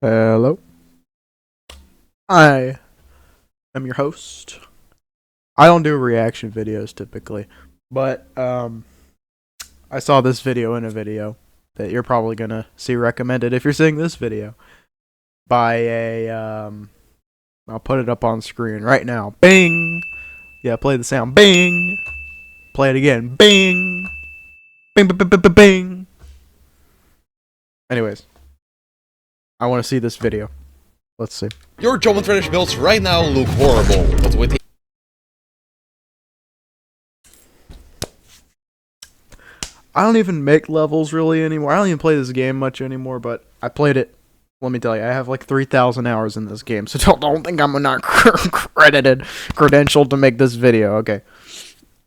Hello. I am your host. I don't do reaction videos typically, but I saw this video in a video that you're probably gonna see recommended if you're seeing this video by a I'll put it up on screen right now. Bing. Yeah, play the sound. Bing. Play it again. Bing. Bing. Bing. Bing. Bing. Bing. Anyways, I want to see this video. Let's see. Your Jump and Tradish builds right now look horrible, but with the I don't even make levels really anymore. I don't even play this game much anymore, but I played it. Let me tell you, I have like 3,000 hours in this game, so don't think I'm not credentialed to make this video. Okay.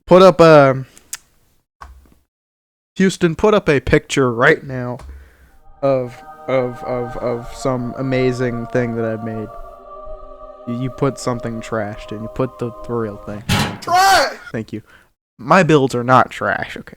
Put up Houston, put up a picture right now of some amazing thing that I've made. You put something trashed and you put the real thing. Trash! Thank you. My builds are not trash. Okay.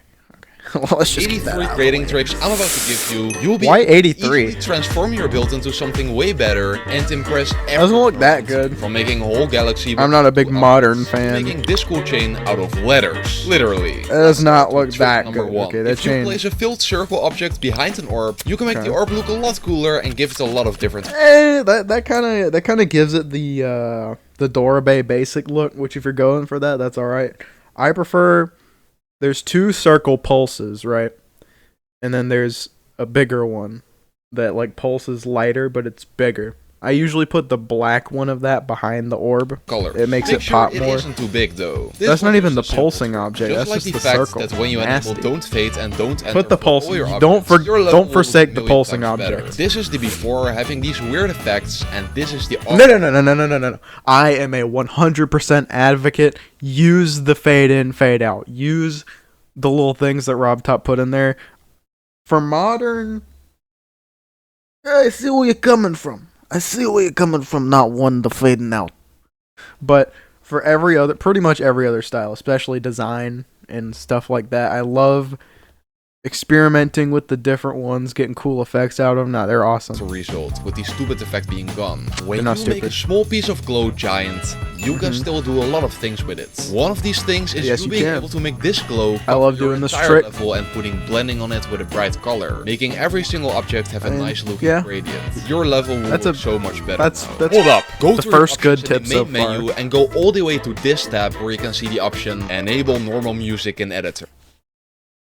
Well, let's just 83 grading tricks I'm about to give you. You'll be Why able to 83? easily transform your build into something way better and impress everyone. Doesn't look that good. From making a whole galaxy. I'm not a big modern to fan. making this cool chain out of letters. Literally. It does not look Trick that number good. one. Okay, that If you chain. place a filled circle object behind an orb, you can make the orb look a lot cooler and give it a lot of different. That kind of gives it the Dora Bay basic look. Which if you're going for that, that's all right. I prefer. There's two circle pulses, right? And then there's a bigger one that like pulses lighter, but it's bigger. I usually put the black one of that behind the orb. Color. It makes Make it sure pop it more. isn't too big though. This That's not one even is the a simple pulsing trick. object. That's like just the the fact circle. that when you enable Nasty. don't fade and don't enter Put the for pulse. all your Don't objects, your level don't will forsake look the a million pulsing times better. object. This is the before having these weird effects, and this is the No. I am a 100% advocate. Use the fade in, fade out. Use the little things that Rob Top put in there. For modern, I see where you're coming from. Not wanting to fading out. But for every other, pretty much every other style, especially design and stuff like that, I love experimenting with the different ones, getting cool effects out of them. Nah, they're awesome. result, with the stupid effect being gone. When you not make a stupid. small piece of glow giant, you can still do a lot of things with it. One of these things is Yes, you you being can. able to make this glow I love cover your doing this entire trick. level and putting blending on it with a bright color, making every single object have a And, nice looking yeah. gradient. Your level will That's look a- so much better that's- now. that's Hold up, go the to first good options in tip the so main far. menu and go all the way to this tab where you can see the option Enable Normal Music in Editor.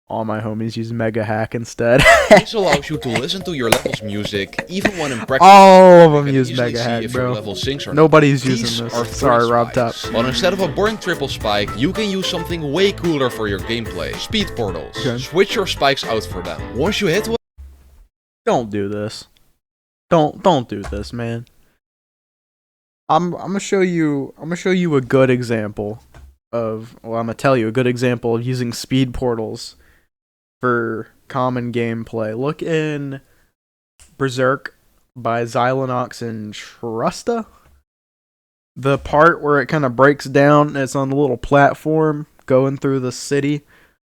All my homies use Mega Hack instead. This allows you to listen to your level's music even when in practice. All of You them can use easily Mega see Hack, if your bro. level syncs or not. Nobody's These using are this. Sorry, three Rob Top. spikes. But instead of a boring triple spike, you can use something way cooler for your gameplay. Speed portals. Okay. Switch your spikes out for them. Once you hit one, Don't do this. Don't do this, man. I'm gonna show you a good example of I'm gonna tell you a good example of using speed portals for common gameplay. Look in Berserk by Xylonox and Trusta. The part where it kind of breaks down and it's on the little platform going through the city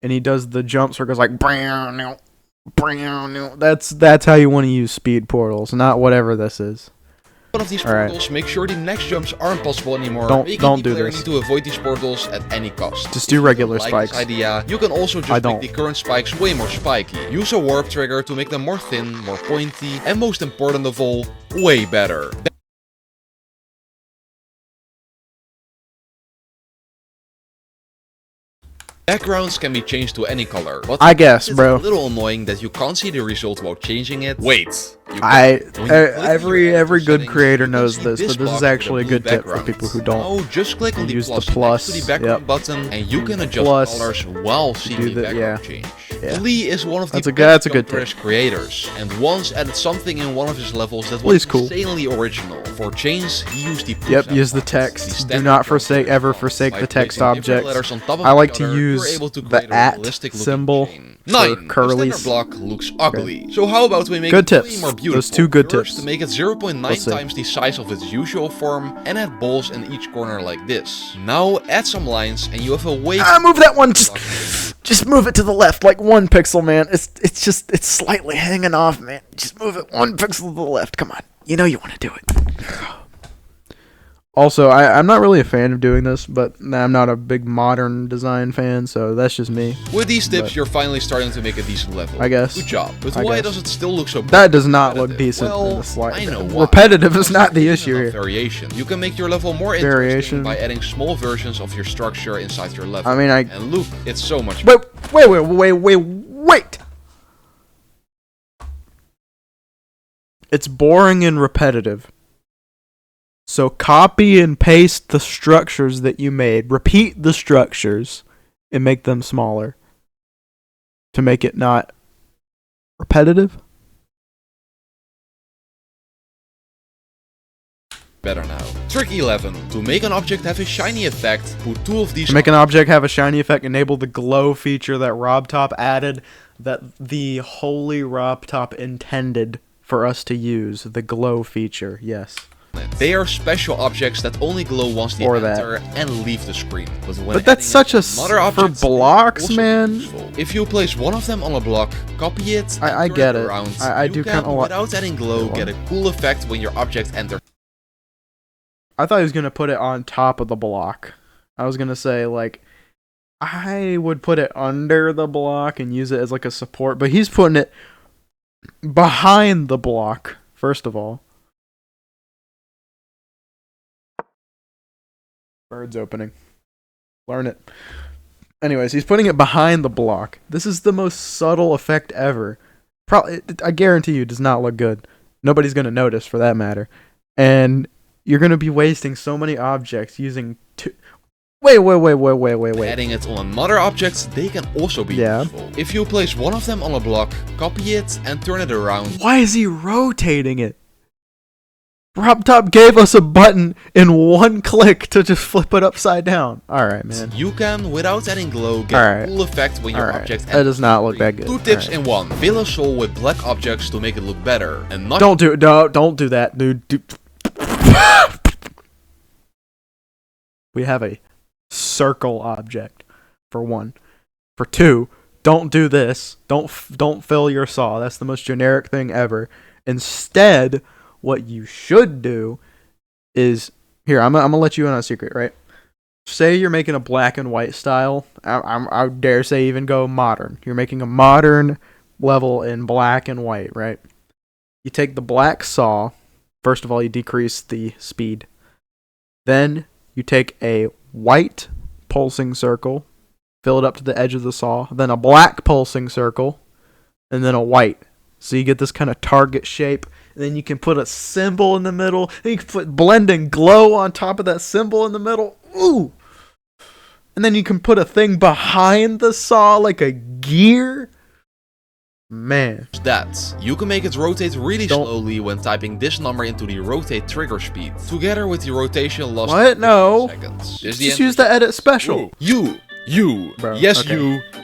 and he does the jumps where it goes like brown. That's how you want to use speed portals, not whatever this is. one of these All right. portals, make sure the next jumps aren't possible anymore. Don't making do the player this. need to avoid these portals at any cost. Just do regular Like spikes. this idea, you can also I just don't. make the current spikes way more spiky. Use a warp trigger to make them more thin, more pointy, and most important of all, way better. Backgrounds can be changed to any color, but I guess, it's bro. a little annoying that you can't see the result while changing it. Wait, you I can. When you click every your every good settings, creator you can knows see this, but this block is with actually a blue good tip for background. people who don't. Now just click on the use plus, the plus, next to the background yep. button, and you can adjust Plus, colors while seeing do the the- background yeah. change. Yeah. Lee is one of the That's a good Jump tip. creators, and once added something in one of his levels that Lee's was cool. insanely original. For chains, he used the Yep, plus use the font, text. Do standard not Jump forsake Tradish ever font. forsake By the text placing different objects. letters on top of I like each to other, you're use able to the create a at realistic looking symbol chain. for 9. The curlies. standard block looks ugly. So how about we make Good it way tips. more beautiful? Those two good First, tips. to make it 0.9 Let's see. times the size of its usual form, and add balls in each corner like this. Now add some lines, and you have a way Move that one. Just move it to the left, like 1 pixel, man. It's slightly hanging off, man. Just move it 1 pixel to the left. Come on. You know you want to do it. Also, I'm not really a fan of doing this, but I'm not a big modern design fan, so that's just me. With these tips, you're finally starting to make a decent level. I guess. Good job. But why does it still look so That does not look decent in the slide. I know why. Repetitive is not the issue here. Variation. You can make your level more interesting by adding small versions of your structure inside your level. I mean, And look, it's so much better. Wait! It's boring and repetitive. So copy and paste the structures that you made. Repeat the structures and make them smaller to make it not repetitive. Better now. Trick 11. To make an object have a shiny effect, put 2 of these... To make an object have a shiny effect, enable the glow feature that RobTop added, that the holy RobTop intended for us to use. The glow feature, yes. They are special objects that only glow once they enter and leave the screen. But that's such a for blocks, man. If you place one of them on a block, copy it, and I get it. Around, I do kind of like. Without adding glow, get a cool effect when your object enters. I thought he was gonna put it on top of the block. I was gonna say like, I would put it under the block and use it as like a support, but he's putting it behind the block. First of all. Birds opening. Learn it. Anyways, he's putting it behind the block. This is the most subtle effect ever. Probably, I guarantee you, it does not look good. Nobody's going to notice, for that matter. And you're going to be wasting so many objects using two... Wait. Adding it on another object, they can also be useful. If you place one of them on a block, copy it and turn it around. Why is he rotating it? RobTop gave us a button in 1 click to just flip it upside down. Alright, man. You can, without adding glow, get a cool effect when your object enters. That does not look that good. 2 tips in 1. Fill a soul with black objects to make it look better. And not don't do that, dude. We have a circle object, for 1. For 2, don't do this. Don't fill your saw. That's the most generic thing ever. Instead, what you should do is, here, I'm gonna let you in on a secret, right? Say you're making a black and white style. I dare say even go modern. You're making a modern level in black and white, right? You take the black saw. First of all, you decrease the speed. Then you take a white pulsing circle, fill it up to the edge of the saw, then a black pulsing circle, and then a white. So you get this kind of target shape. And then you can put a symbol in the middle. And you can put blending glow on top of that symbol in the middle. Ooh! And then you can put a thing behind the saw like a gear. Man. That. You can make it rotate really slowly when typing this number into the rotate trigger speed. Together with the rotation loss. What? No. Seconds. Just use the edit special. You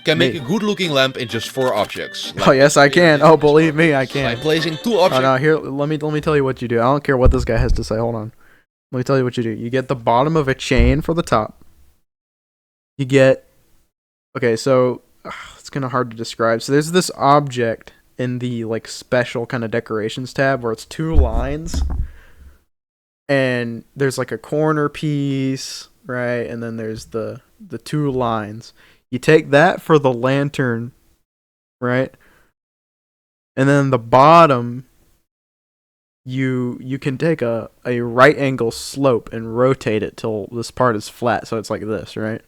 can make a good looking lamp in just 4 objects. Like, oh yes, I can. Oh, believe me, I can. By placing 2 objects. Oh no, here, let me tell you what you do. I don't care what this guy has to say. Hold on. Let me tell you what you do. You get the bottom of a chain for the top. You get... Okay, so... it's kind of hard to describe. So there's this object in the like special kind of decorations tab where it's 2 lines. And there's like a corner piece, right? And then there's the 2 lines. You take that for the lantern, right? And then the bottom, you can take a right angle slope and rotate it till this part is flat. So it's like this, right?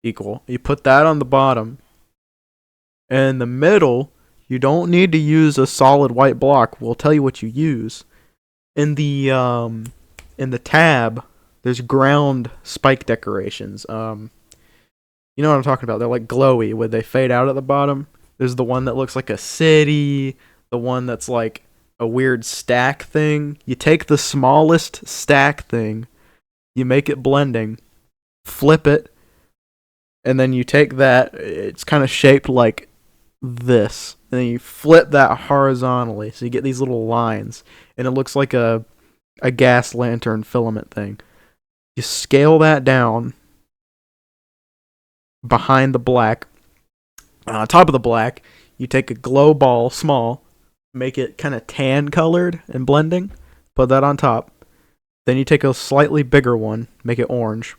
Equal. You put that on the bottom. And in the middle, you don't need to use a solid white block. We'll tell you what you use. In the tab, there's ground spike decorations. You know what I'm talking about? They're like glowy, where they fade out at the bottom. There's the one that looks like a city, the one that's like a weird stack thing. You take the smallest stack thing, you make it blending, flip it, and then you take that, it's kind of shaped like this, and then you flip that horizontally, so you get these little lines, and it looks like a gas lantern filament thing. You scale that down behind the black, On top of the black, you take a glow ball, small, make it kind of tan colored and blending, put that on top. Then you take a slightly bigger one, make it orange.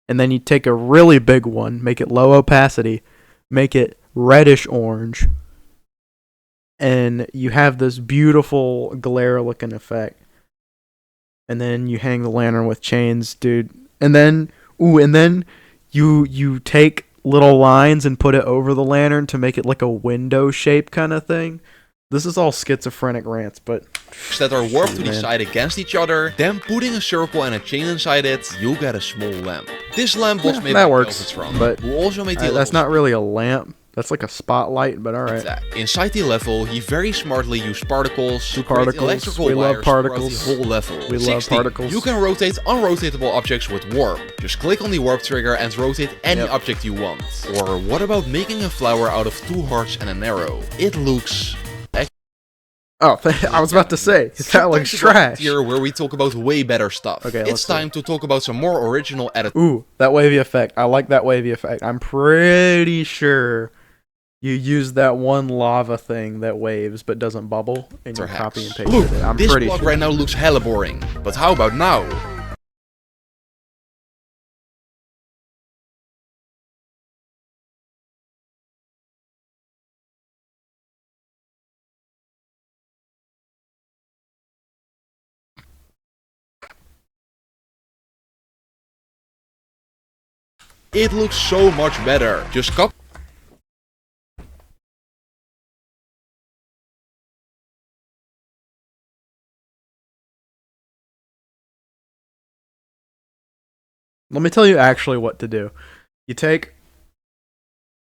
And then you take a really big one, make it low opacity, make it reddish orange. And you have this beautiful glare looking effect. And then you hang the lantern with chains, dude. And then you take little lines and put it over the lantern to make it like a window shape kind of thing. This is all schizophrenic rants, but that are warped to the side against each other, then putting a circle and a chain inside it, you'll get a small lamp. This lamp was made by Velvetron, but who also made the that's not really a lamp. That's like a spotlight, but alright. Inside the level, he very smartly used particles to create electrical we wires love particles. throughout the whole level. We love particles. You can rotate unrotatable objects with warp. Just click on the warp trigger and rotate any object you want. Or what about making a flower out of 2 hearts and an arrow? It looks... Oh, I was about to say, that looks trash. Here where we talk about way better stuff. Okay, it's time to talk about some more original edits. Ooh, that wavy effect. I like that wavy effect. I'm pretty sure you use that one lava thing that waves but doesn't bubble, and you copy and paste it. I'm this pretty block sure. right now looks hella boring, but how about now? It looks so much better. Just copy. Let me tell you actually what to do. You take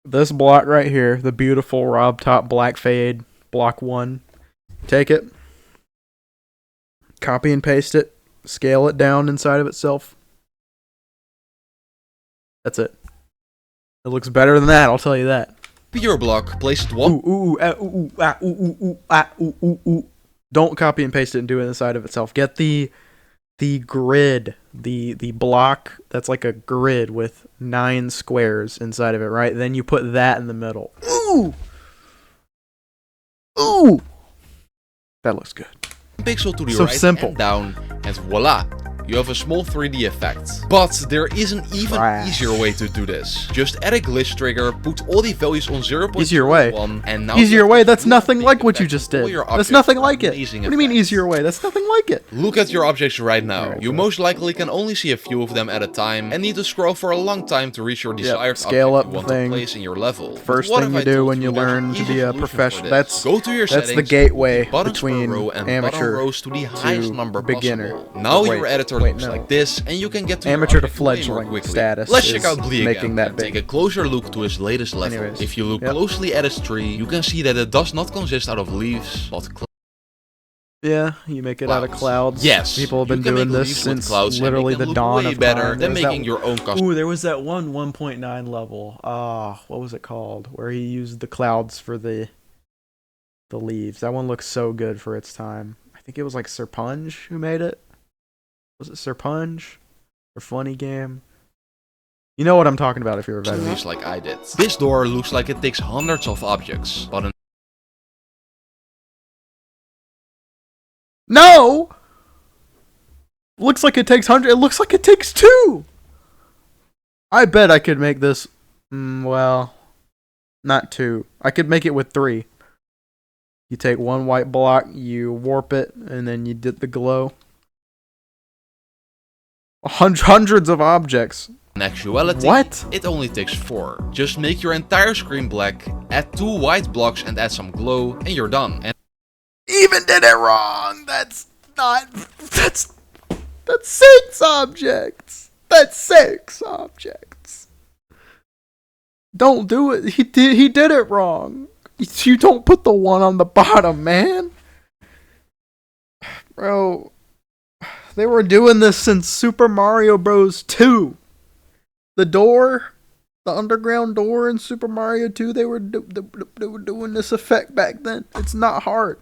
this block right here, the beautiful Rob Top Black Fade, block 1. Take it, copy and paste it, scale it down inside of itself. That's it. It looks better than that, I'll tell you that. Your block, place it one. Don't copy and paste it and do it inside of itself. Get the grid, the block that's like a grid with 9 squares inside of it, right? Then you put that in the middle. Ooh! That looks good. Pixel to the so right simple. And down, and voila! You have a small 3D effect. But there is an even easier way to do this. Just add a glitch trigger, put all the values on 0.01, easier way. And now easier way? That's nothing like what you just did. That's nothing like it. What do you mean easier way? That's nothing like it. Look at your objects right now. You most likely can only see a few of them at a time and need to scroll for a long time to reach your desired scale object up you want thing. to place in your level. First thing you do when you learn to be a professional. That's go to your settings, the gateway buttons between row and amateur rows to the highest number beginner. possible. Now your editor looks like this, and you can get to amateur to fledgling status. Let's check out Blee making again that and big. take a closer look to his latest level. Anyways, if you look closely at his tree, you can see that it does not consist out of leaves, but yeah, you make it out of clouds. Yes, people have been doing this since literally the dawn of better time. than making your own custom. Ooh, there was that one 1.9 level. What was it called? Where he used the clouds for the leaves. That one looks so good for its time. I think it was like Serpunge who made it. Was it Serpunge? Or Funny Game? You know what I'm talking about if you're a veteran. Like I did. This door looks like it takes hundreds of objects, but no! Looks like it takes 100. It looks like it takes 2! I bet I could make this. Well, not 2. I could make it with 3. You take one white block, you warp it, and then you did the glow. Hundreds of objects. In actuality, what? It only takes 4. Just make your entire screen black, add 2 white blocks and add some glow, and you're done. And even did it wrong! That's 6 objects! That's 6 objects! Don't do it. He did it wrong. You don't put the 1 on the bottom, man. Bro, they were doing this since Super Mario Bros. 2. The underground door in Super Mario 2, they were doing this effect back then. It's not hard.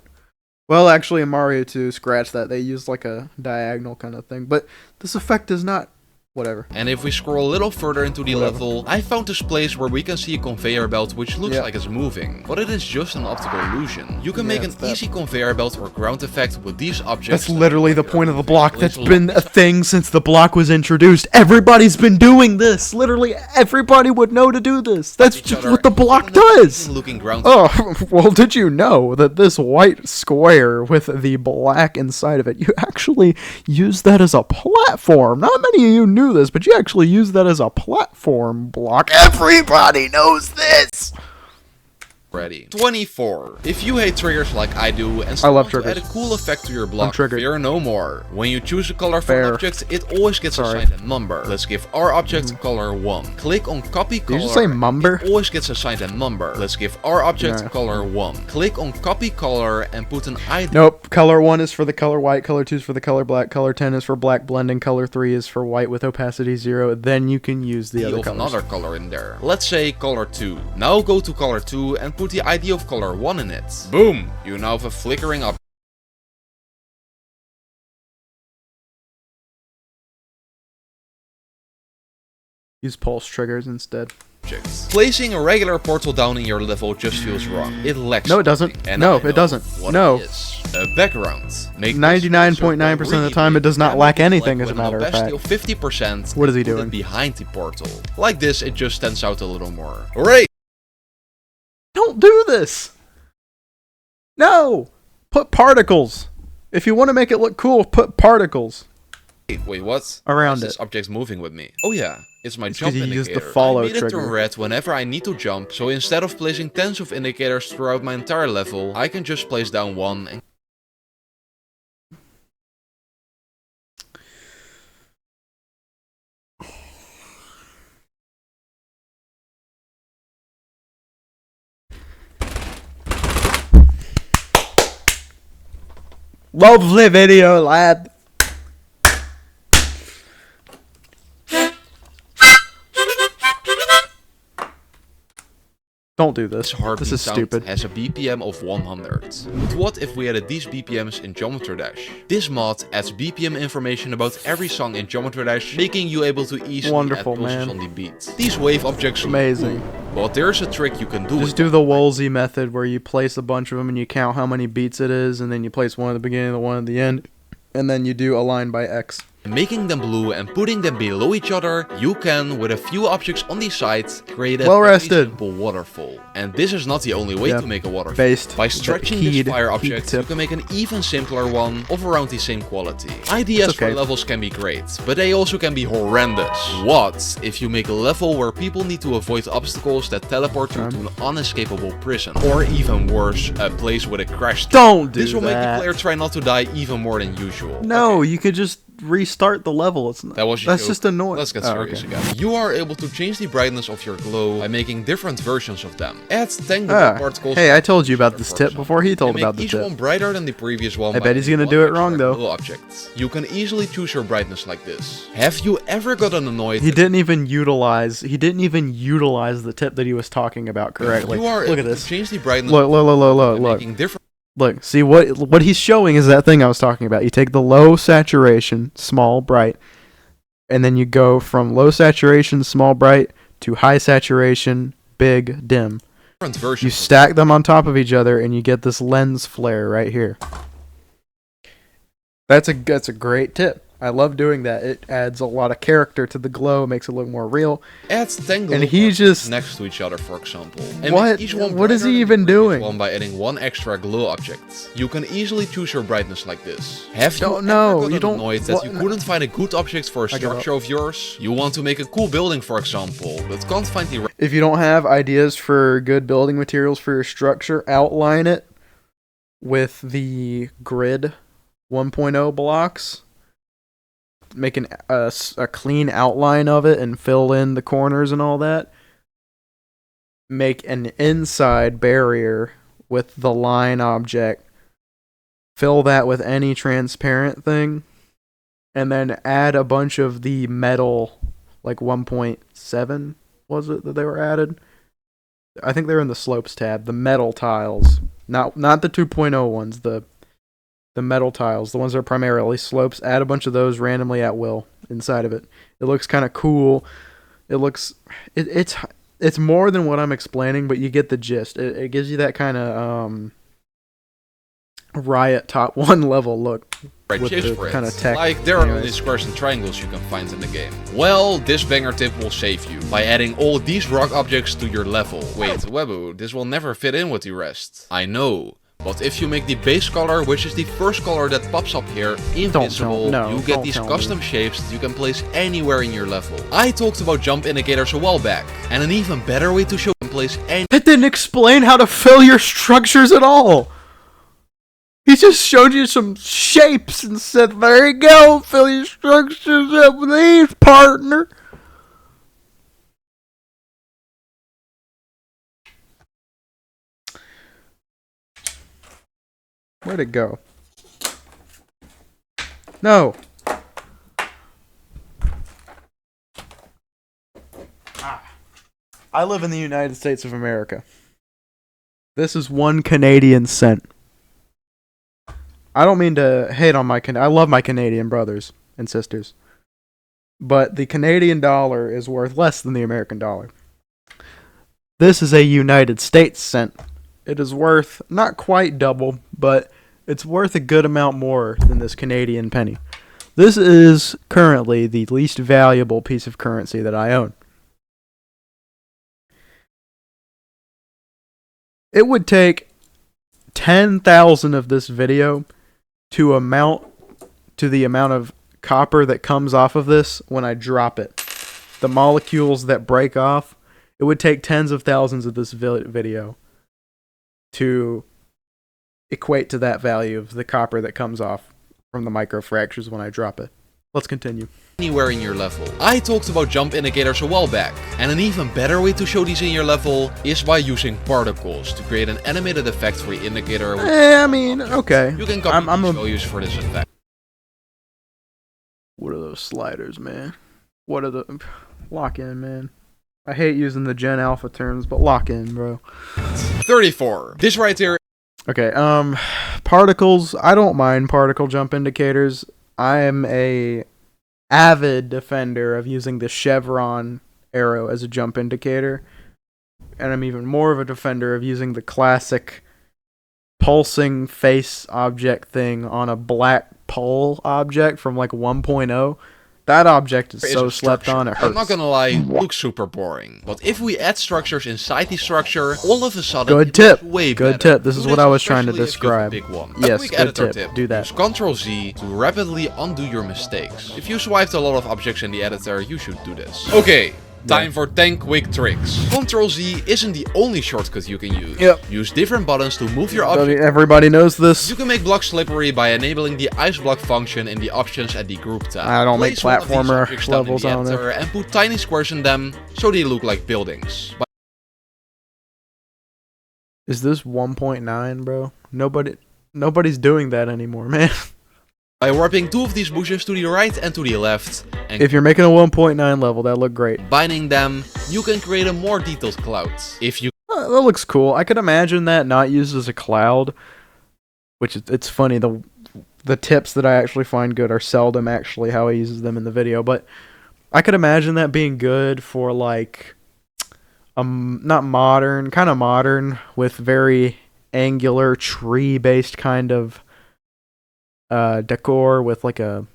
Well, actually, in Mario 2, scratch that. They used like a diagonal kind of thing. But this effect is not whatever. And if we scroll a little further into the level, I found this place where we can see a conveyor belt which looks like it's moving, but it is just an optical illusion. You can make an easy conveyor belt or ground effect with these objects. That's literally the point of the block. That's been a thing since the block was introduced. Everybody's been doing this. Literally everybody would know to do this. That's just what the block does. Oh, well, did you know that this white square with the black inside of it, you actually use that as a platform? Not many of you knew this, but you actually use that as a platform block. Everybody knows this. Ready. 24. If you hate triggers like I do and I love still want to triggers. add a cool effect to your block, triggered. fear no more. When you choose a color for an object, it always gets assigned a number. Let's give our object color 1. Click on copy color. Did you just say mumber? It always gets assigned a number. Let's give our object color 1. Click on copy color and put an ID. Nope. Color 1 is for the color white, color 2 is for the color black, color 10 is for black blending, color 3 is for white with opacity 0. Then you can use the other colors. Another color in there. Let's say color 2. Now go to color 2 and put the ID of color 1 in it. Boom! You now have a flickering object. Use pulse triggers instead. Placing a regular portal down in your level just feels wrong. It lacks. No, it doesn't. And No, it doesn't. No. It is. A background. 99.9% of the time, it does not lack anything, as a matter of fact. 50%. What is he doing? Behind the portal. Like this, it just stands out a little more. Hooray! Don't do this! No! Put particles! If you want to make it look cool, put particles. Wait, what? Around This object's moving with me. Oh yeah, it's my jump you indicator. used the follow I made it trigger. turn red whenever I need to jump, so instead of placing tens of indicators throughout my entire level, I can just place down one and Lovely video, lad. Don't do this. This is stupid. Has a BPM of 100. But what if we added these BPMs in Geometry Dash? This mod adds BPM information about every song in Geometry Dash, making you able to easily add pulses on the beat. These wave objects are amazing. Cool, but there's a trick you can do. Just do the Woolsey method where you place a bunch of them and you count how many beats it is, and then you place one at the beginning and one at the end, and then you do align by X. Making them blue and putting them below each other, you can, with a few objects on the sides, create a simple waterfall. And this is not the only way to make a waterfall. By stretching this fire object, you can make an even simpler one of around the same quality. Ideas for levels can be great, but they also can be horrendous. What if you make a level where people need to avoid obstacles that teleport you to an unescapable prison? Or even worse, a place with a crash. Don't do that. This will make the player try not to die even more than usual. No, you could just restart the level. It's not, that's just annoying. Let's get serious again. You are able to change the brightness of your glow by making different versions of them. Add tangible particles. Hey, I told you about this tip before he told about the tip. Each one brighter than the previous one. I bet he's gonna do it wrong though. Objects. You can easily choose your brightness like this. Have you ever gotten annoyed? He didn't even utilize the tip that he was talking about correctly. Look at this. Change the brightness. Look. Look, see what he's showing is that thing I was talking about. You take the low saturation, small, bright, and then you go from low saturation, small, bright, to high saturation, big, dim. You stack them on top of each other, and you get this lens flare right here. That's a great tip. I love doing that. It adds a lot of character to the glow, makes it look more real. Adds 10 glow and he's just next to each other, for example. And what? What is he even doing? One by adding one extra glow object. You can easily choose your brightness like this. Have you ever gotten annoyed that you couldn't find a good object for a structure of yours? You want to make a cool building, for example, but can't find the. If you don't have ideas for good building materials for your structure, outline it with the grid 1.0 blocks. Make a clean outline of it and fill in the corners and all that. Make an inside barrier with the line object. Fill that with any transparent thing. And then add a bunch of the metal, like 1.7 was it that they were added? I think they're in the slopes tab. The metal tiles. Not the 2.0 ones, the the metal tiles, the ones that are primarily slopes, add a bunch of those randomly at will inside of it. It looks kind of cool. It's more than what I'm explaining, but you get the gist. It gives you that kind of Riot top 1 level look. With the kind of tech. Like there are only squares and triangles you can find in the game. Well, this banger tip will save you by adding all these rock objects to your level. Wait, Waboo, this will never fit in with the rest. I know. But if you make the base color, which is the first color that pops up here, invisible, you get these custom shapes that you can place anywhere in your level. I talked about jump indicators a while back, and an even better way to show you can place any— It didn't explain how to fill your structures at all! He just showed you some shapes and said, there you go, fill your structures up with these, partner! Where'd it go? No! I live in the United States of America. This is 1 Canadian cent. I don't mean to hate on I love my Canadian brothers and sisters. But the Canadian dollar is worth less than the American dollar. This is a United States cent. It is worth not quite double, but it's worth a good amount more than this Canadian penny. This is currently the least valuable piece of currency that I own. It would take 10,000 of this video to amount to the amount of copper that comes off of this when I drop it. The molecules that break off, it would take tens of thousands of this video to equate to that value of the copper that comes off from the microfractures when I drop it. Let's continue. Anywhere in your level. I talked about jump indicators a while back, and an even better way to show these in your level is by using particles to create an animated effect for your indicator. I mean, okay. You can copy these values for this effect. What are those sliders, man? What are the... Lock in, man. I hate using the Gen Alpha terms, but lock in, bro. 34. This right here. Okay, particles. I don't mind particle jump indicators. I am a avid defender of using the chevron arrow as a jump indicator. And I'm even more of a defender of using the classic pulsing face object thing on a black pole object from like 1.0. That object is so slept on, it hurts. I'm not gonna lie, it looks super boring. But if we add structures inside the structure, all of a sudden, good tip. Way good better. tip. This is what I was trying to describe. Big one. Yes, good tip. Do that. Use Ctrl-Z to rapidly undo your mistakes. If you swiped a lot of objects in the editor, you should do this. Okay. Time for 10 quick tricks. Ctrl-Z isn't the only shortcut you can use. Yep. Use different buttons to move your object. Everybody knows this. You can make blocks slippery by enabling the ice block function in the options at the group tab. I don't make platformer levels on there. And put tiny squares in them so they look like buildings. Is this 1.9, bro? Nobody's doing that anymore, man. By warping 2 of these bushes to the right and to the left, and if you're making a 1.9 level, that look great. Binding them, you can create a more detailed cloud. If you that looks cool. I could imagine that not used as a cloud, which it's funny. The tips that I actually find good are seldom actually how he uses them in the video, but I could imagine that being good for like not modern, kind of modern with very angular tree-based kind of decor with like a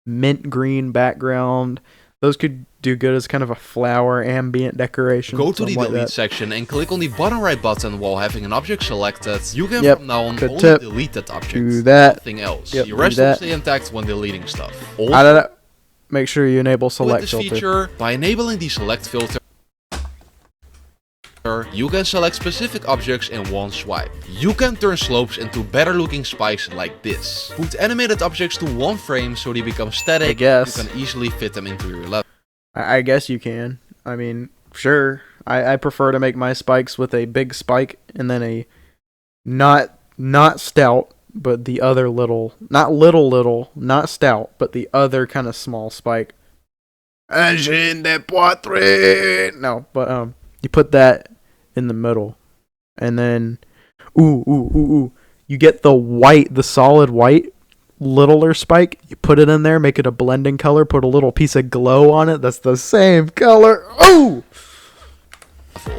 mint green background. Those could do good as kind of a flower ambient decoration. Go to the delete section and click on the bottom right button while having an object selected. You can from now on only delete that object. Do that. Nothing else. The rest will stay intact when deleting stuff. Also, make sure you enable select filter. Feature, by enabling the select filter, you can select specific objects in one swipe. You can turn slopes into better looking spikes like this. Put animated objects to one frame so they become static. I guess. You can easily fit them into your level. I guess you can. I mean, sure. I prefer to make my spikes with a big spike and then a not stout, but the other not stout, but the other kind of small spike. No, but you put that in the middle, and then You get the white, the solid white littler spike. You put it in there, make it a blending color, put a little piece of glow on it. That's the same color. Oh!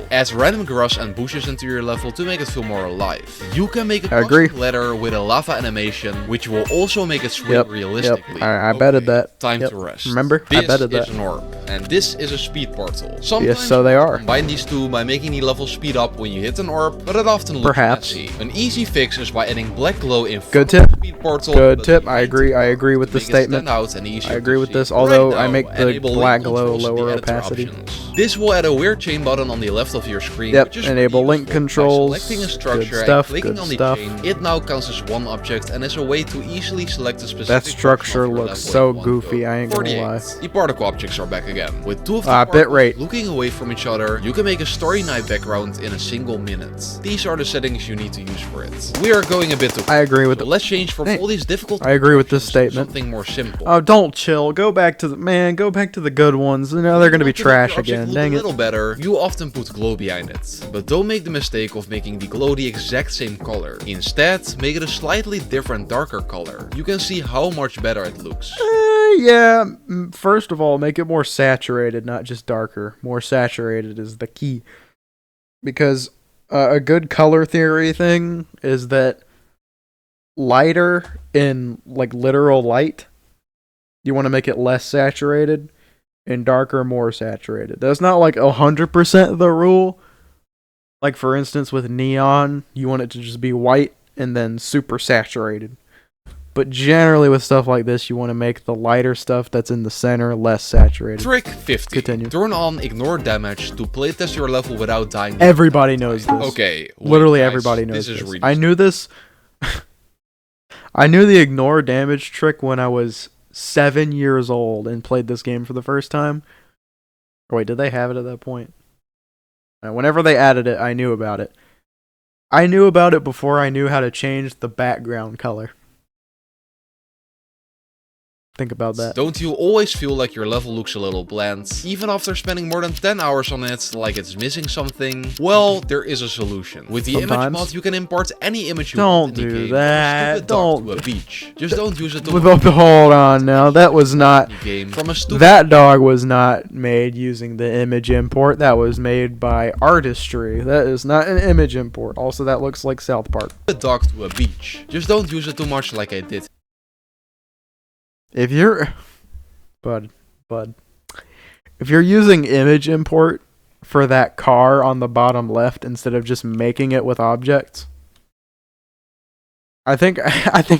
Add random grass and bushes into your level to make it feel more alive. You can make a custom ladder with a lava animation, which will also make it swing realistically. I betted that. Time to rest. Remember? I betted that. This is an orb, and this is a speed portal. Sometimes yes, so they are. Combine these two by making the level speed up when you hit an orb, but it often looks messy. An easy fix is by adding black glow in front of the speed portal. Good tip. I agree with the statement. I agree with this, although I make the black glow lower opacity. This will add a weird chain button on the left of your screen. Yep, enable link controls. Selecting a structure and clicking on the chain, it now counts as one object and is a way to easily select a specific. That structure looks so goofy, I ain't gonna lie. The particle objects are back again. With two of the particles looking away from each other, you can make a story night background in a single minute. These are the settings you need to use for it. We are going a bit too I agree with let's change from all these difficult I agree with this statement. Something more simple. Oh, don't chill. Go back to the good ones. You know they're gonna be trash again. Dang it. A little better. You often put glow behind it, but don't make the mistake of making the glow the exact same color. Instead, make it a slightly different, darker color. You can see how much better it looks. Yeah, first of all, make it more saturated, not just darker. More saturated is the key. Because a good color theory thing is that lighter in like literal light, you want to make it less saturated, and darker more saturated. That's not like 100% the rule. Like for instance with neon, you want it to just be white and then super saturated. But generally with stuff like this, you want to make the lighter stuff that's in the center less saturated. Trick 50. Continue. Turn on ignore damage to playtest your level without dying. Everybody knows this. Okay. Literally everybody knows this. I knew this. I knew the ignore damage trick when I was 7 years old and played this game for the first time. Or wait, did they have it at that point? Whenever they added it, I knew about it. I knew about it before I knew how to change the background color. Think about that. Don't you always feel like your level looks a little bland, even after spending more than 10 hours on it, like it's missing something? Well, there is a solution. With the image mod, you can import any image you want in the game. Don't do that. To a beach. Just don't use it to hold on now. That was not from a that dog was not made using the image import. That was made by artistry. That is not an image import. Also, that looks like South Park. A dog to a beach. Just don't use it too much like I did. If you're bud, if you're using image import for that car on the bottom left instead of just making it with objects, I think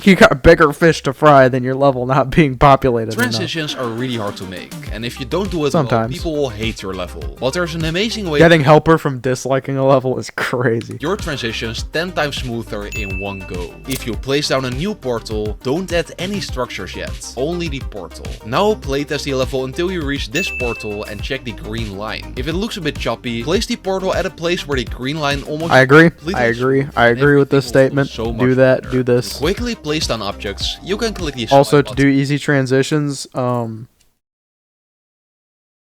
you got bigger fish to fry than your level not being populated. Transitions are really hard to make, and if you don't do it well, people will hate your level. But there's an amazing way. Getting helper from disliking a level is crazy. Your transitions 10 times smoother in one go. If you place down a new portal, don't add any structures yet, only the portal. Now playtest the level until you reach this portal and check the green line. If it looks a bit choppy, place the portal at a place where the green line almost. I agree with this statement. Do that. Do this. Quickly place down objects. You can click the also to do easy transitions.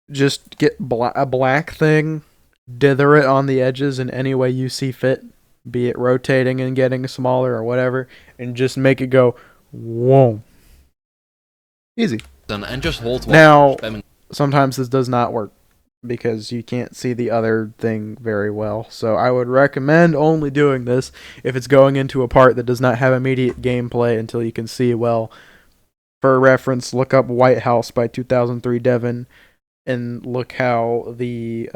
Just get a black thing, dither it on the edges in any way you see fit, be it rotating and getting smaller or whatever, and just make it go whoa. Easy. And just hold. Now, sometimes this does not work because you can't see the other thing very well. So I would recommend only doing this if it's going into a part that does not have immediate gameplay until you can see well. For reference, look up White House by 2003 Devon and look how the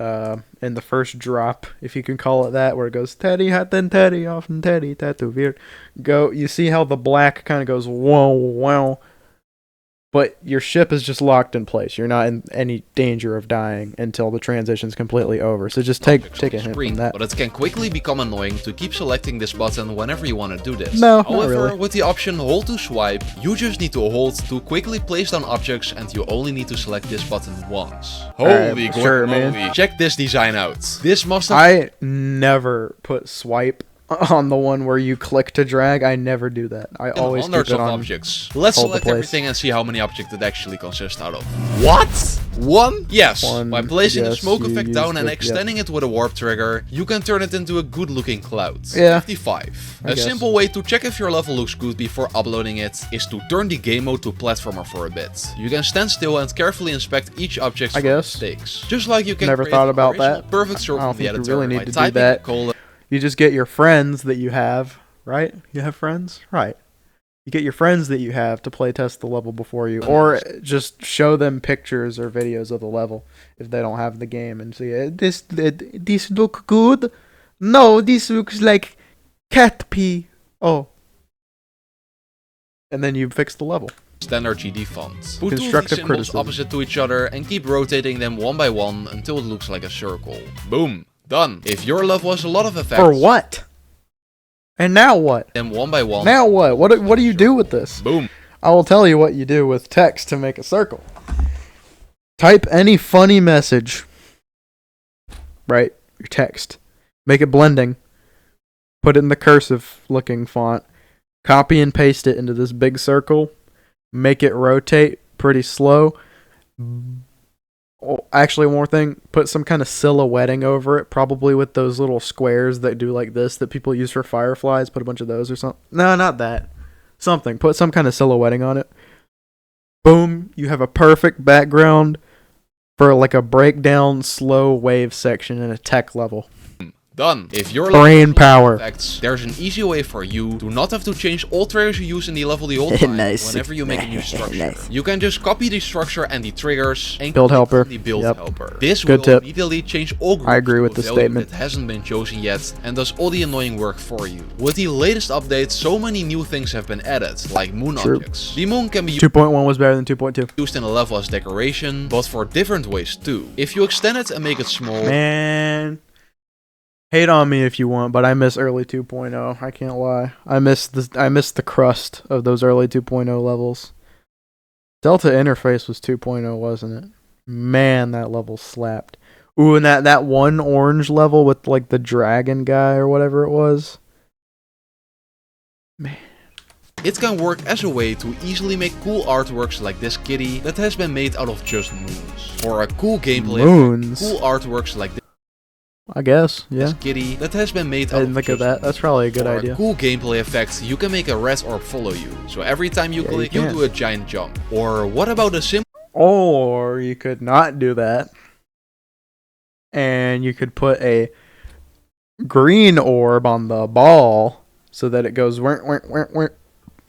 in the first drop, if you can call it that, where it goes Teddy hat then Teddy off and Teddy tattooed, you see how the black kind of goes whoa wow. But your ship is just locked in place. You're not in any danger of dying until the transition's completely over. So just take a hint from that. But it can quickly become annoying to keep selecting this button whenever you want to do this. No, however, not really. With the option hold to swipe, you just need to hold to quickly place down objects, and you only need to select this button once. Holy sure, man. Check this design out. This must have... I never put swipe on the one where you click to drag. I never do that. I always keep it on objects. Let's select everything and see how many objects it actually consists out of. What? One? Yes. By placing a smoke effect down and extending it with a warp trigger, you can turn it into a good looking cloud. Yeah. 55. A simple way to check if your level looks good before uploading it is to turn the game mode to platformer for a bit. You can stand still and carefully inspect each object for mistakes. Just like you can never thought about that. Perfect circle I don't think editor you really need to do that. You just get your friends that you have, right? You have friends? Right. You get your friends that you have to play test the level before you, or just show them pictures or videos of the level if they don't have the game and see this look good. No, this looks like cat pee. Oh. And then you fix the level. Standard GD font. Put two of these symbols opposite to each other and keep rotating them one by one until it looks like a circle. Boom. Done. If your level has a lot of effects. For what? And now what? Then one by one. Now what? What do you do with this? Boom. I will tell you what you do with text to make a circle. Type any funny message. Right? Your text. Make it blending. Put it in the cursive looking font. Copy and paste it into this big circle. Make it rotate pretty slow. Oh, actually, one more thing. Put some kind of silhouetting over it. Probably with those little squares that do like this that people use for fireflies. Put a bunch of those or something. No, not that. Something. Put some kind of silhouetting on it. Boom. You have a perfect background for like a breakdown slow wave section in a tech level. Done. If your brain power effects, there's an easy way for you to not have to change all triggers you use in the level the whole time whenever you make a new structure. You can just copy the structure and the triggers and build helper. The build helper. This will immediately change all groups. I agree with the statement. That hasn't been chosen yet and does all the annoying work for you. With the latest update, so many new things have been added, like moon objects. The moon can be 2.1 was better than 2.2. Used in a level as decoration, but for different ways too. If you extend it and make it small, man. Hate on me if you want, but I miss early 2.0. I can't lie. I miss the crust of those early 2.0 levels. Delta interface was 2.0, wasn't it? Man, that level slapped. Ooh, and that one orange level with like the dragon guy or whatever it was. Man. It can work as a way to easily make cool artworks like this kitty that has been made out of just moons. For a cool gameplay, cool artworks like this. I guess, yeah. This kitty that has been made out of. I didn't think of that. That's probably a good idea. For a cool gameplay effect, you can make a red orb follow you. So every time you click, you do a giant jump. Or what about a simple? Or you could not do that. And you could put a green orb on the ball so that it goes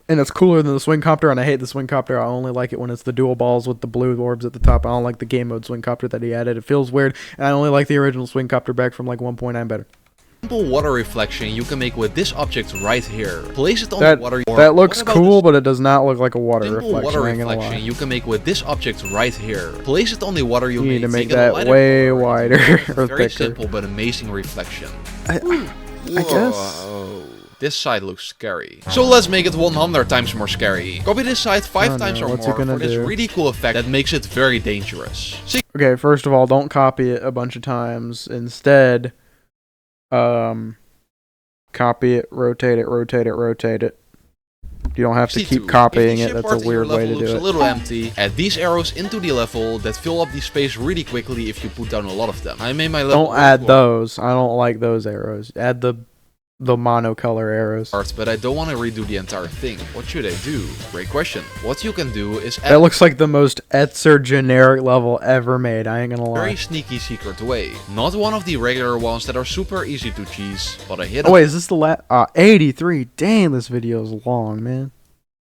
and it's cooler than the swing copter, and I hate the swing copter. I only like it when it's the dual balls with the blue orbs at the top. I don't like the game mode swing copter that he added. It feels weird, and I only like the original swing copter back from like 1.9 better. Simple water reflection you can make with this object right here. Place it on the water. That looks cool, but it does not look like a water reflection. Water reflection you can make with this object right here. Place it on the water you need to make that way wider or very thicker. Simple but amazing reflection. I guess. This side looks scary. So let's make it 100 times more scary. Copy this side 5 times or more for this really cool effect that makes it very dangerous. Okay, first of all, don't copy it a bunch of times. Instead, copy it, rotate it, rotate it, rotate it. You don't have to keep copying it. That's a weird way to do it. A little empty. Add these arrows into the level that fill up the space really quickly if you put down a lot of them. I made my level. Don't add those. I don't like those arrows. Add the monocolor arrows. But I don't want to redo the entire thing. What should I do? Great question. What you can do is add that looks like the most Etzer generic level ever made. I ain't gonna lie. Very sneaky secret way. Not one of the regular ones that are super easy to cheese, but a hidden. Oh wait, is this the last? 83. Damn, this video is long, man.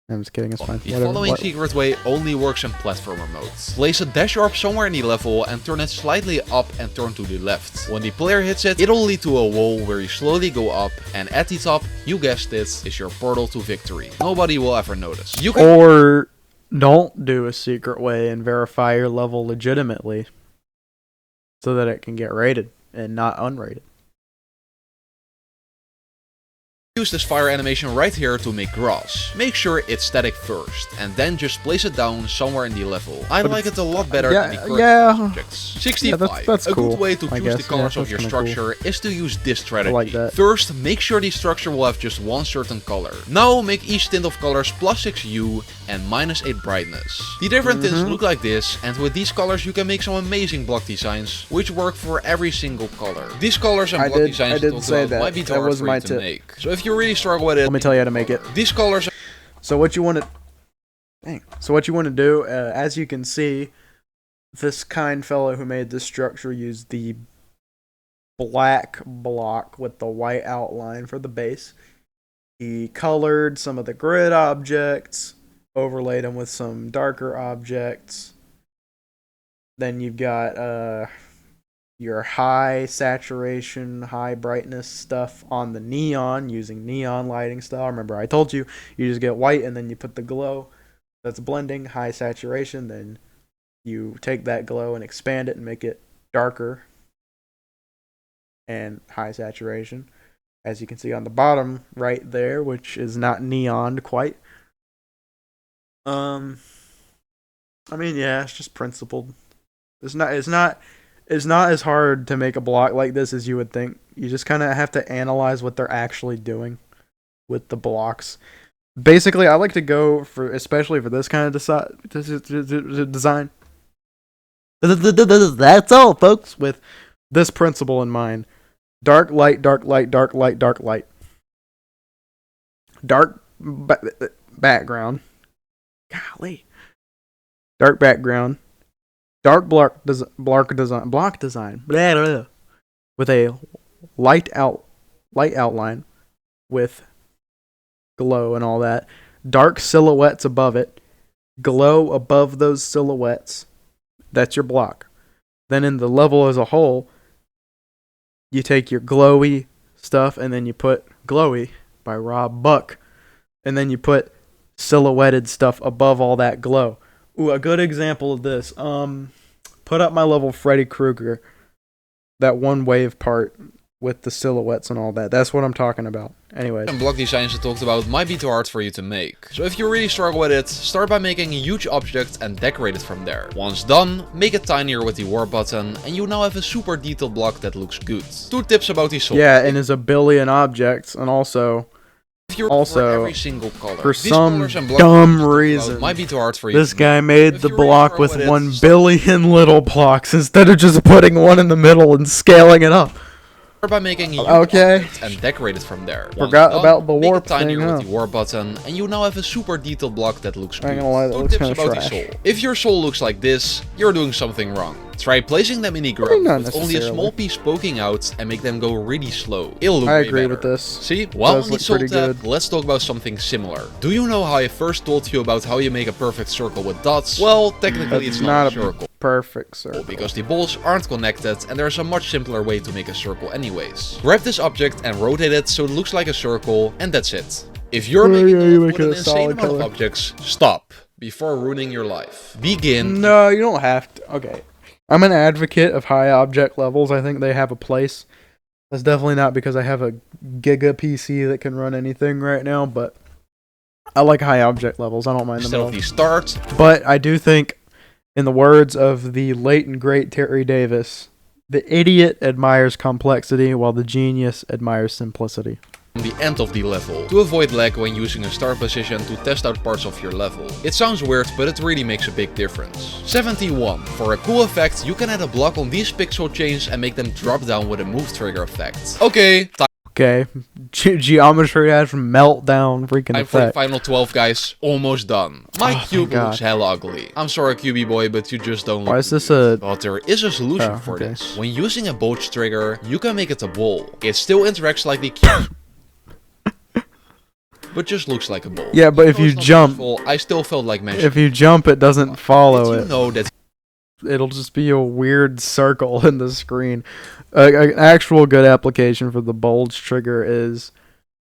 I'm just kidding, it's fine. The following secret way only works in platformer modes. Place a dash orb somewhere in the level and turn it slightly up and turn to the left. When the player hits it, it'll lead to a wall where you slowly go up, and at the top, you guessed it, is your portal to victory. Nobody will ever notice. Or don't do a secret way and verify your level legitimately so that it can get rated and not unrated. Use this fire animation right here to make grass. Make sure it's static first, and then just place it down somewhere in the level. I like it a lot better than the current objects. 65. That's a cool, good way to choose the colors of your structure is to use this strategy. First, make sure the structure will have just one certain color. Now make each tint of colors +6 hue and -8 brightness. The different tints look like this, and with these colors you can make some amazing block designs, which work for every single color. These colors and block designs might be too hard for you to make. So if you really struggle with it, let me tell you how to make it. These colors. So what you want to do, as you can see, this kind fellow who made this structure used the black block with the white outline for the base. He colored some of the grid objects, overlaid them with some darker objects. Then you've got your high saturation, high brightness stuff on the neon using neon lighting style. Remember, I told you, you just get white and then you put the glow that's blending, high saturation. Then you take that glow and expand it and make it darker and high saturation. As you can see on the bottom right there, which is not neon quite. I mean, yeah, it's just principled. It's not as hard to make a block like this as you would think. You just kind of have to analyze what they're actually doing with the blocks. Basically, I like to go for, especially for this kind of design. That's all, folks, with this principle in mind. Dark light, dark light, dark light, dark light. Dark background. Golly. Dark background. Dark block design blah, blah, blah, with a light outline with glow and all that. Dark silhouettes above it. Glow above those silhouettes. That's your block. Then in the level as a whole, you take your glowy stuff and then you put Glowy by Rob Buck. And then you put silhouetted stuff above all that glow. Ooh, a good example of this. Put up my level Freddy Krueger. That one wave part with the silhouettes and all that. That's what I'm talking about. Anyway. And block designs I talked about might be too hard for you to make. So if you really struggle with it, start by making a huge object and decorate it from there. Once done, make it tinier with the warp button and you now have a super detailed block that looks good. 2 tips about the soul. Yeah, and there's a billion objects, and also every single color. For some dumb reason, might be too hard for you. This guy made the block with 1 billion little blocks instead of just putting one in the middle and scaling it up. By making a and decorate it from there. Forgot about the warp thing, with the warp button, and you now have a super detailed block that looks good. I'm gonna lie, that looks kind of trash. Soul. If your soul looks like this, you're doing something wrong. Try placing them in the ground with only a small piece poking out and make them go really slow. It'll look I agree better. With this. See? While on the soul tab, let's talk about something similar. Do you know how I first told you about how you make a perfect circle with dots? Well, technically it's not a circle. Perfect circle. Because the balls aren't connected and there's a much simpler way to make a circle anyways. Grab this object and rotate it so it looks like a circle, and that's it. If you're making an insane amount of objects, stop before ruining your life. Begin. No, you don't have to. Okay. I'm an advocate of high object levels. I think they have a place. That's definitely not because I have a Giga PC that can run anything right now, but I like high object levels. I don't mind them at all. Start. But I do think, in the words of the late and great Terry Davis, the idiot admires complexity while the genius admires simplicity. The end of the level, to avoid lag when using a start position to test out parts of your level. It sounds weird, but it really makes a big difference. 71. For a cool effect, you can add a block on these pixel chains and make them drop down with a move trigger effect. Okay, geometry has meltdown freaking effect. For final 12, guys. Almost done. My cube looks hella ugly. I'm sorry, QB boy, but you just don't look. Why is this a... But there is a solution for this. When using a bulge trigger, you can make it a ball. It still interacts like the cube, but just looks like a ball. Yeah, but if you jump... I still felt like mentioning. If you jump, it doesn't follow it. You know that... It'll just be a weird circle in the screen. An actual good application for the bulge trigger is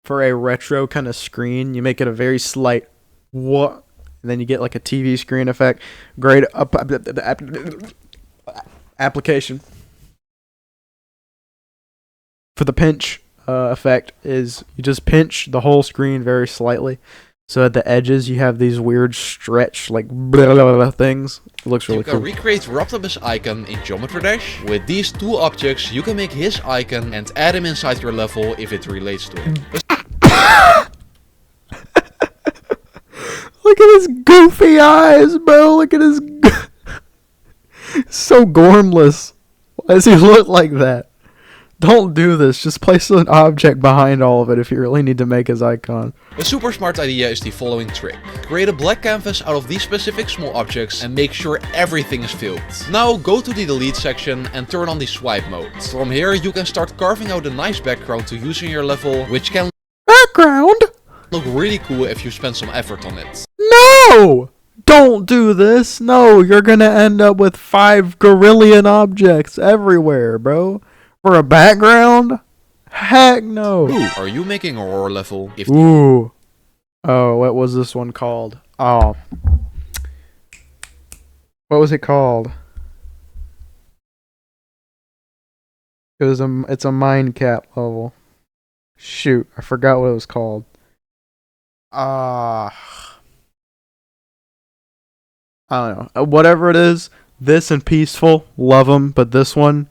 for a retro kind of screen. You make it a very slight what, and then you get like a TV screen effect. Great application for the pinch effect is you just pinch the whole screen very slightly. So at the edges, you have these weird stretch, like blah, blah, blah, things. It looks really cool. You can recreate Raptopus' icon in Geometry Dash. With these two objects, you can make his icon and add him inside your level if it relates to him. Look at his goofy eyes, bro. Look at his... so gormless. Why does he look like that? Don't do this. Just place an object behind all of it if you really need to make his icon. A super smart idea is the following trick. Create a black canvas out of these specific small objects and make sure everything is filled. Now go to the delete section and turn on the swipe mode. From here you can start carving out a nice background to use in your level, which can look really cool if you spend some effort on it. No! Don't do this. No, you're gonna end up with 5 gorillion objects everywhere, bro. For a background? Heck no. Ooh, are you making a horror level? Ooh. Oh, what was this one called? Oh. What was it called? It's a Minecraft level. Shoot, I forgot what it was called. I don't know. Whatever it is, this and Peaceful, love them, but this one,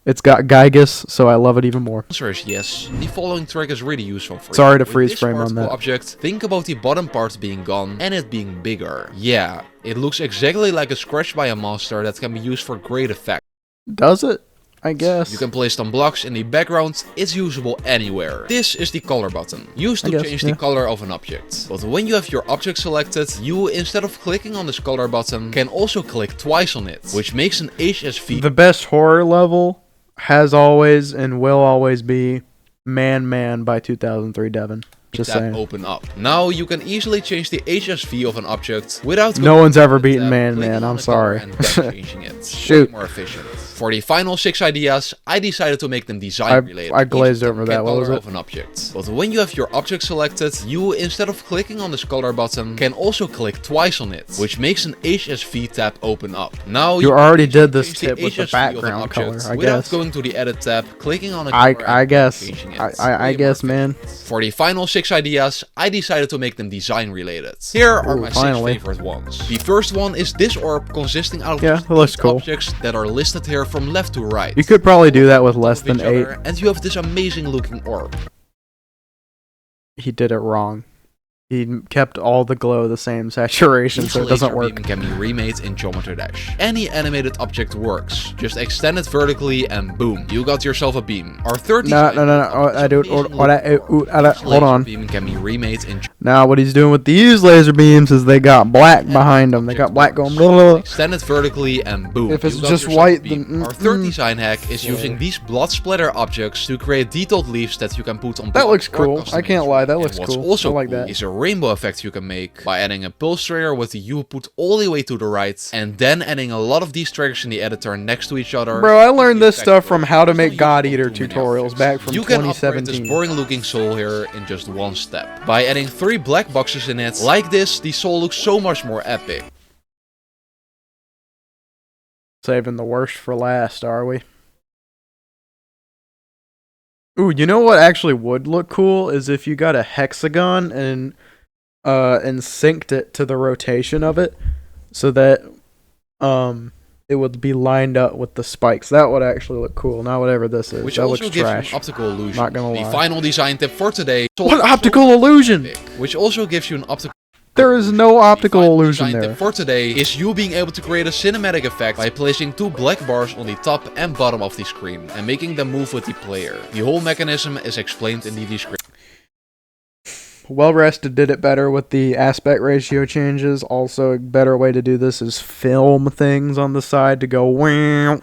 it's got Gygus, so I love it even more. Answer is yes. The following trick is really useful for you. Sorry to freeze frame on that. Object, think about the bottom part being gone and it being bigger. Yeah, it looks exactly like a scratch by a monster that can be used for great effect. Does it? I guess. You can place some blocks in the background, it's usable anywhere. This is the color button, used to change the color of an object. But when you have your object selected, you, instead of clicking on this color button, can also click twice on it, which makes an HSV. The best horror level has always and will always be Man by 2003 Devon. Just saying. Open up. Now you can easily change the HSV of an object without. No one's ever beaten Man. I'm sorry. And changing it. Shoot. More efficient. For the final 6 ideas, I decided to make them design related. I glazed over that. What was it? Of an object. But when you have your object selected, you, instead of clicking on this color button, can also click twice on it, which makes an HSV tab open up. Now you already did this tip with the background color, I guess. Without going to the edit tab, clicking on a color I guess. I guess, man. For the final 6 ideas, I decided to make them design related. Here are my 6 favorite ones. The first one is this orb consisting out of objects that are listed here from left to right. You could probably do that with less than 8. And you have this amazing looking orb. He did it wrong. He kept all the glow the same saturation, so it doesn't work. Can be remade in Geometry Dash. Any animated object works. Just extend it vertically and boom, you got yourself a beam. Our third design. Hold on. Beam can be remade in. Now what he's doing with these laser beams is they got black behind them. They got black going. Extend it vertically and boom. If it's just white, then our third design hack is using these blood splatter objects to create detailed leaves that you can put on. That looks cool. I can't lie. That looks cool. Also I like that. Is a rainbow effect you can make by adding a pulse trigger with the hue put all the way to the right and then adding a lot of these triggers in the editor next to each other. Bro, I learned this stuff from how to make God Eater tutorials back from 2017. You can upgrade this boring looking soul here in just one step. By adding 3 black boxes in it, like this, the soul looks so much more epic. Saving the worst for last, are we? Ooh, you know what actually would look cool is if you got a hexagon and synced it to the rotation of it, so that it would be lined up with the spikes. That would actually look cool. Not whatever this is. Which that also looks gives trash. you an optical illusion. Not gonna lie. The final design tip for today. What optical illusion? Which also gives you an optical. There is no optical illusion there. The tip for today is you being able to create a cinematic effect by placing 2 black bars on the top and bottom of the screen and making them move with the player. The whole mechanism is explained in the description. Well Rested did it better with the aspect ratio changes. Also, a better way to do this is film things on the side to go wow.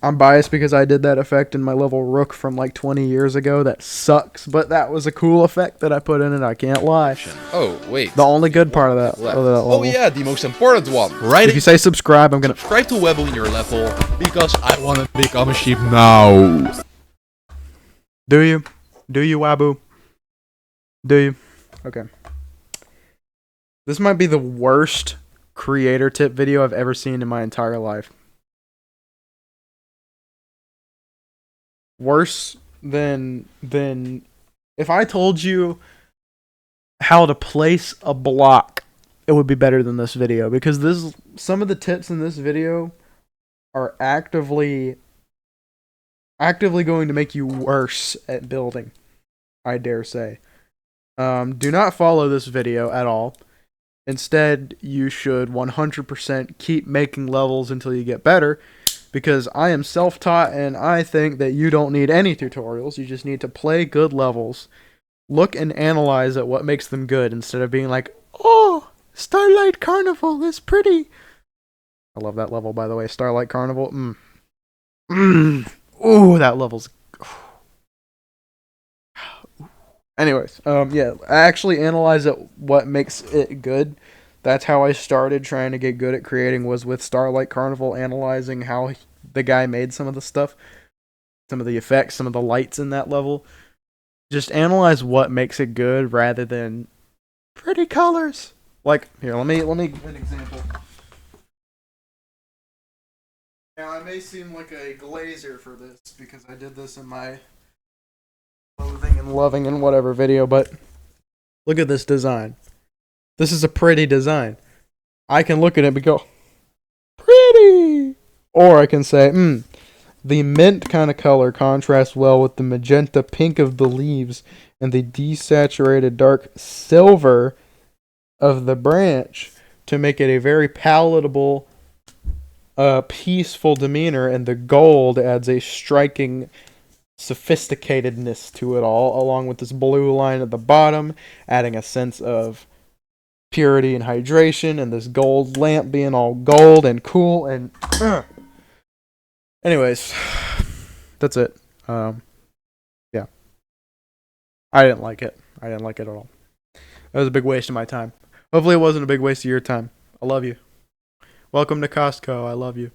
I'm biased because I did that effect in my level Rook from like 20 years ago. That sucks, but that was a cool effect that I put in it. I can't lie. Oh, wait. The only good part of that level. Oh yeah, the most important one. Right? If you say subscribe, I'm gonna subscribe to Waboo in your level because I want to become a sheep now. Do you? Do you, Waboo? Do you? Okay. This might be the worst creator tip video I've ever seen in my entire life. Worse then if I told you how to place a block, it would be better than this video, because some of the tips in this video are actively going to make you worse at building, I dare say. Do not follow this video at all. Instead, you should 100% keep making levels until you get better, because I am self-taught and I think that you don't need any tutorials. You just need to play good levels. Look and analyze at what makes them good instead of being like, oh, Starlight Carnival is pretty. I love that level, by the way. Starlight Carnival. Ooh, that level's... Anyways, yeah, I actually analyze at what makes it good. That's how I started trying to get good at creating, was with Starlight Carnival, analyzing how the guy made some of the stuff, some of the effects, some of the lights in that level. Just analyze what makes it good rather than pretty colors. Like, here, let me give an example. Now, I may seem like a glazer for this because I did this in my loathing and loving and whatever video, but look at this design. This is a pretty design. I can look at it and go, pretty! Or I can say, the mint kind of color contrasts well with the magenta pink of the leaves and the desaturated dark silver of the branch to make it a very palatable, peaceful demeanor, and the gold adds a striking sophisticatedness to it all, along with this blue line at the bottom, adding a sense of purity and hydration, and this gold lamp being all gold and cool and... Anyways, that's it. Yeah. I didn't like it. I didn't like it at all. That was a big waste of my time. Hopefully it wasn't a big waste of your time. I love you. Welcome to Costco. I love you.